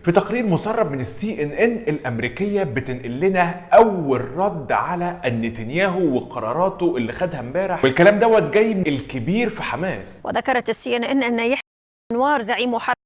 في تقرير مسرب من CNN الأمريكية بتنقل لنا أول رد على نتنياهو وقراراته اللي خدها امبارح، والكلام دوت جاي من الكبير في حماس. وذكرت CNN أن يحيى سنوار زعيم حماس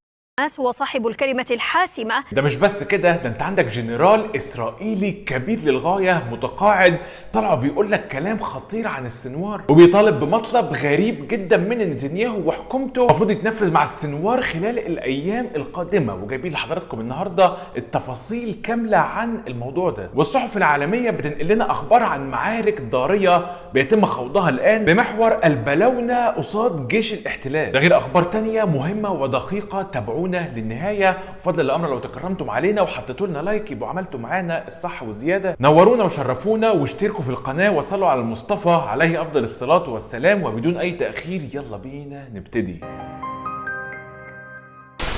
هو صاحب الكلمة الحاسمة. ده مش بس كده، ده انت عندك جنرال إسرائيلي كبير للغاية متقاعد طلع بيقول لك كلام خطير عن السنوار، وبيطالب بمطلب غريب جدا من نتنياهو وحكومته المفروض يتنفذ مع السنوار خلال الأيام القادمة. وجايبين لحضراتكم النهارده التفاصيل كاملة عن الموضوع ده، والصحف العالمية بتنقل لنا أخبار عن معارك ضارية بيتم خوضها الآن بمحور البلونة قصاد جيش الاحتلال. ده غير أخبار تانية مهمة ودقيقة. تابعونا للنهاية، وفضل الأمر لو تكرمتم علينا وحطيتوا لنا لايك يبقوا عملتوا معانا الصح وزيادة. نورونا وشرفونا واشتركوا في القناة وصلوا على المصطفى عليه أفضل الصلاة والسلام. وبدون أي تأخير يلا بينا نبتدي.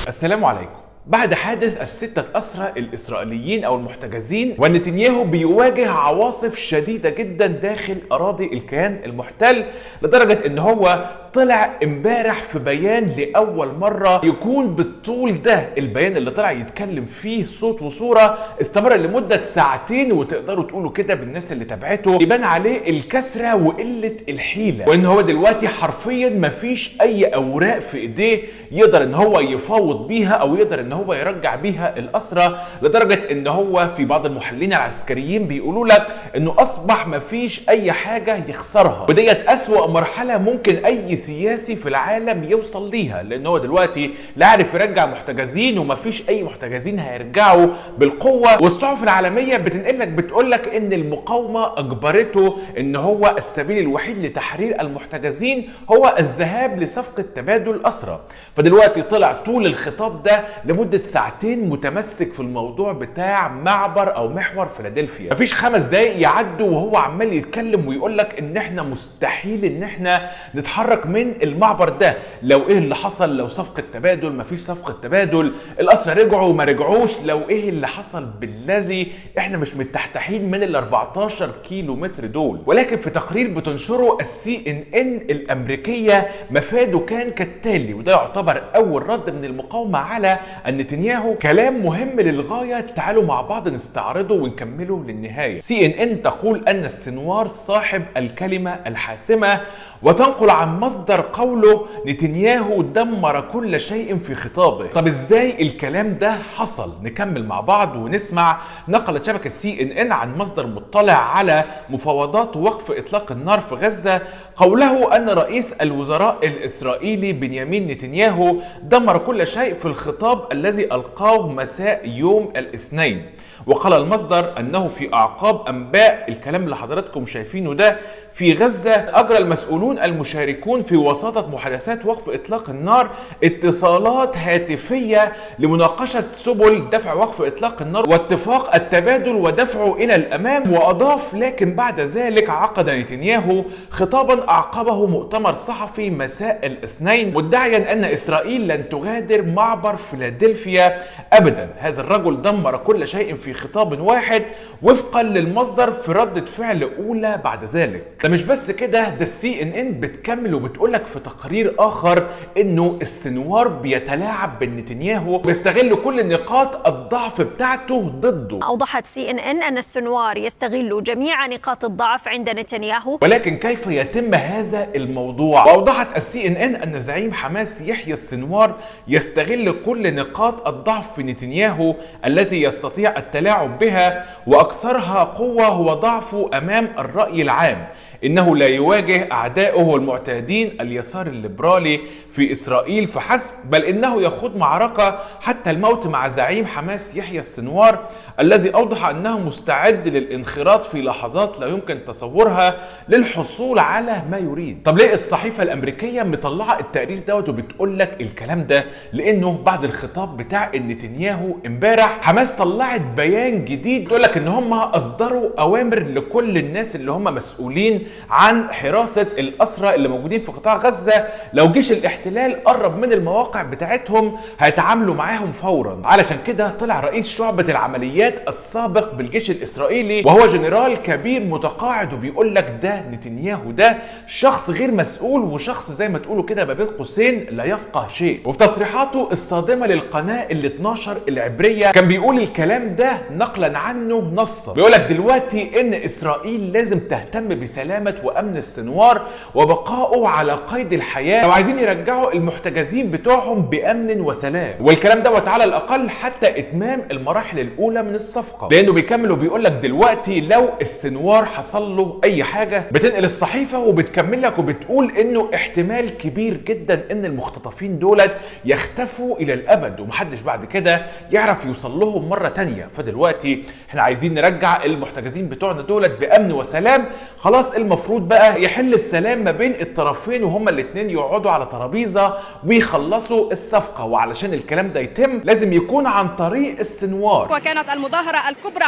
السلام عليكم. بعد حادث الستة أسرى الإسرائيليين أو المحتجزين، ونتنياهو بيواجه عواصف شديدة جدا داخل أراضي الكيان المحتل، لدرجة إن هو طلع امبارح في بيان لأول مرة يكون بالطول ده. البيان اللي طلع يتكلم فيه صوت وصورة استمر لمدة ساعتين، وتقدروا تقولوا كده بالناس اللي تابعته يبان عليه الكسرة وقلة الحيلة، وإن هو دلوقتي حرفيا مفيش أي أوراق في إيديه يقدر إن هو يفاوض بيها أو يقدر إن هو يرجع بيها الأسرى، لدرجة إن هو في بعض المحللين العسكريين بيقولوا لك إنه أصبح مفيش أي حاجة يخسرها، وديت أسوأ مرحلة ممكن أي سياسي في العالم يوصل ليها، لأن هو دلوقتي لا عارف يرجع محتجزين ومفيش أي محتجزين هيرجعوا بالقوة. والصحف العالمية بتنقلك بتقولك إن المقاومة أجبرته إن هو السبيل الوحيد لتحرير المحتجزين هو الذهاب لصفقة تبادل أسرى. فدلوقتي طلع طول الخطاب ده لمدة ساعتين متمسك في الموضوع بتاع معبر أو محور فيلادلفيا. مفيش 5 دقايق يعدوا وهو عمال يتكلم ويقولك إن إحنا مستحيل إن إحنا نتحرك من المعبر ده. لو ايه اللي حصل، لو صفقة تبادل، مفيش صفقة تبادل، الأسرى رجعوا ما رجعوش، لو ايه اللي حصل بالذي احنا مش متحتحين من ال 14 كيلو متر دول. ولكن في تقرير بتنشره CNN الأمريكية مفاده كان كالتالي، وده يعتبر أول رد من المقاومة على نتنياهو. كلام مهم للغاية، تعالوا مع بعض نستعرضه ونكمله للنهاية. CNN تقول أن السنوار صاحب الكلمة الحاسمة، وتنقل عن مصدر قوله نتنياهو دمر كل شيء في خطابه. طب ازاي الكلام ده حصل؟ نكمل مع بعض ونسمع. نقلت شبكة CNN عن مصدر مطلع على مفاوضات وقف إطلاق النار في غزة قوله أن رئيس الوزراء الإسرائيلي بنيامين نتنياهو دمر كل شيء في الخطاب الذي ألقاه مساء يوم الاثنين. وقال المصدر أنه في أعقاب أنباء الكلام اللي حضراتكم شايفينه ده في غزة، أجرى المسؤولون المشاركون في وساطة محادثات وقف إطلاق النار اتصالات هاتفية لمناقشة سبل دفع وقف إطلاق النار واتفاق التبادل ودفعه إلى الأمام. وأضاف لكن بعد ذلك عقد نتنياهو خطابا أعقبه مؤتمر صحفي مساء الاثنين مدعيا أن إسرائيل لن تغادر معبر فيلادلفيا أبدا. هذا الرجل دمر كل شيء في خطاب واحد وفقا للمصدر في ردة فعل أولى بعد ذلك. ده مش بس كده، ده CNN بتكمل وبتقولك في تقرير آخر إنه السنوار بيتلاعب بنتنياهو بيستغل كل نقاط الضعف بتاعته ضده. أوضحت CNN أن السنوار يستغل جميع نقاط الضعف عند نتنياهو، ولكن كيف يتم هذا الموضوع؟ وأوضحت CNN أن زعيم حماس يحيى السنوار يستغل كل نقاط الضعف في نتنياهو الذي يستطيع التلاعب بها، وأكثرها قوة هو ضعفه أمام الرأي العام. إنه لا يواجه أعدائه المعتادين اليسار الليبرالي في إسرائيل فحسب، بل إنه يخوض معركة حتى الموت مع زعيم حماس يحيى السنوار الذي أوضح أنه مستعد للانخراط في لحظات لا يمكن تصورها للحصول على ما يريد. طب ليه الصحيفة الأمريكية مطلعة التقرير دوت وبتقول لك الكلام ده؟ لأنه بعد الخطاب بتاع نتنياهو امبارح حماس طلعت بيان جديد تقول لك إن هم أصدروا أوامر لكل الناس اللي هم مسؤولين عن حراسة الأسرى اللي موجودين في قطاع غزة لو جيش الاحتلال قرب من المواقع بتاعتهم هيتعاملوا معاهم فورا. علشان كده طلع رئيس شعبة العمليات السابق بالجيش الإسرائيلي وهو جنرال كبير متقاعد وبيقول لك ده نتنياهو ده شخص غير مسؤول وشخص زي ما تقولوا كده ما بين قوسين لا يفقه شيء. وفي تصريحاته الصادمة للقناة ال 12 العبرية كان بيقول الكلام ده نقلا عنه نصا. بيقول لك دلوقتي ان اسرائيل لازم تهتم بسلامة وامن السنوار وبقائه على قيد الحياة لو عايزين يرجعوا المحتجزين بتوعهم بامن وسلام، والكلام دوت على الاقل حتى اتمام المراحل الاولى من الصفقة. لانه بيكمل وبيقول لك دلوقتي لو السنوار حصل له اي حاجة بتنقل الصحيفة وبتكمل لك وبتقول انه احتمال كبير جدا ان المختطفين دولت يختفوا الى الابد ومحدش بعد كده يعرف يوصل لهم مرة تانية. فدلوقتي احنا عايزين نرجع المحتجزين بتوعنا دولت بامن وسلام. خلاص المفروض بقى يحل السلام ما بين الطرفين وهما الاتنين يقعدوا على ترابيزة ويخلصوا الصفقة، وعلشان الكلام ده يتم لازم يكون عن طريق السنوار. وكانت المظاهرة الكبرى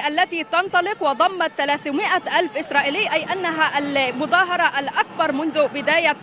التي تنطلق وضمت 300 ألف إسرائيلي، أي أنها المظاهرة الأكبر منذ بداية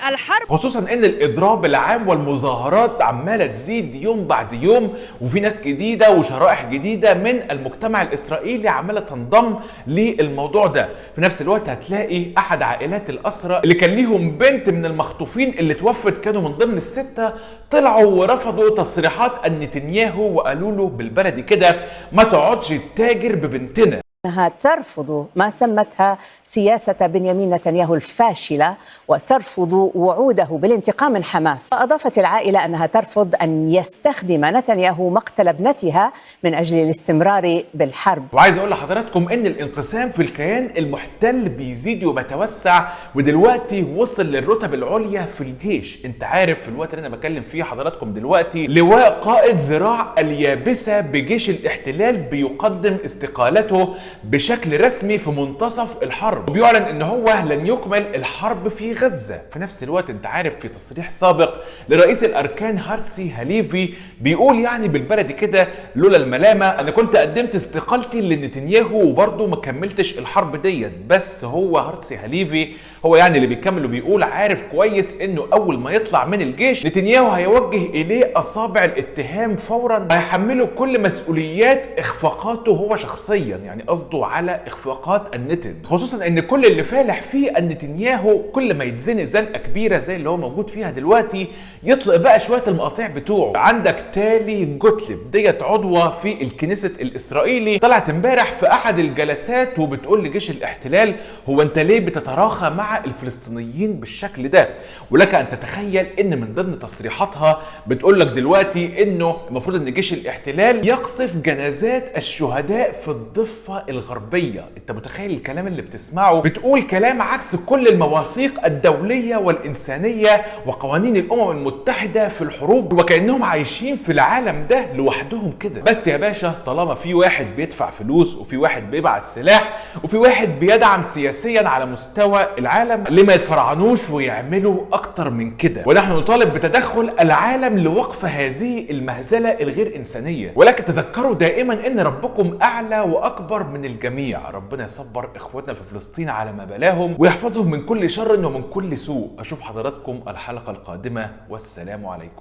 الحرب، خصوصا ان الاضراب العام والمظاهرات عمالة تزيد يوم بعد يوم وفي ناس جديدة وشرائح جديدة من المجتمع الإسرائيلي عمالة تنضم للموضوع ده. في نفس الوقت هتلاقي أحد عائلات الأسرى اللي كان ليهم بنت من المخطوفين اللي توفت كانوا من ضمن الستة طلعوا ورفضوا تصريحات نتنياهو وقالوا له بالبلدي كده ما تقعدش تتاجر ببنتنا. أنها ترفض ما سمتها سياسة بنيامين نتنياهو الفاشلة وترفض وعوده بالانتقام من حماس. أضافت العائلة أنها ترفض أن يستخدم نتنياهو مقتل ابنتها من أجل الاستمرار بالحرب. وعايز أقول لحضراتكم أن الانقسام في الكيان المحتل بيزيد وبيتوسع ودلوقتي وصل للرتب العليا في الجيش. أنت عارف في الوقت اللي أنا بكلم فيه حضراتكم دلوقتي لواء قائد ذراع اليابسة بجيش الاحتلال بيقدم استقالته بشكل رسمي في منتصف الحرب وبيعلن ان هو لن يكمل الحرب في غزة. في نفس الوقت انت عارف في تصريح سابق لرئيس الاركان هارتسي هاليفي بيقول يعني بالبلدي كده لولا الملامة انا كنت قدمت استقالتي لنتنياهو وبرضه ما كملتش الحرب ديت. بس هو هارتسي هاليفي هو يعني اللي بيكمل وبيقول عارف كويس انه اول ما يطلع من الجيش نتنياهو هيوجه اليه اصابع الاتهام فورا، هيحمله كل مسؤوليات اخفاقاته هو شخصيا، يعني قصده على اخفاقات النتن، خصوصا ان كل اللي فالح فيه ان نتنياهو كل ما يتزنق زنقه كبيره زي اللي هو موجود فيها دلوقتي يطلق بقى شويه المقاطع بتوعه. عندك تالي جوتليب ديت عضوه في الكنيسة الاسرائيلي طلعت امبارح في احد الجلسات وبتقول لجيش الاحتلال هو انت ليه بتتراخى مع الفلسطينيين بالشكل ده؟ ولك ان تتخيل ان من ضمن تصريحاتها بتقول لك دلوقتي انه المفروض ان جيش الاحتلال يقصف جنازات الشهداء في الضفة الغربية. انت متخيل الكلام اللي بتسمعه؟ بتقول كلام عكس كل المواثيق الدولية والإنسانية وقوانين الأمم المتحدة في الحروب وكأنهم عايشين في العالم ده لوحدهم كده. بس يا باشا طالما في واحد بيدفع فلوس وفي واحد بيبعت سلاح وفي واحد بيدعم سياسيا على مستوى العالم ليه ما يتفرعنوش ويعملوا أكتر من كده؟ ونحن نطالب بتدخل العالم لوقف هذه المهزلة الغير إنسانية. ولكن تذكروا دائما ان ربكم أعلى وأكبر من الجميع. ربنا يصبر إخوتنا في فلسطين على ما بلاهم ويحفظهم من كل شر ومن كل سوء. أشوف حضراتكم الحلقة القادمة والسلام عليكم.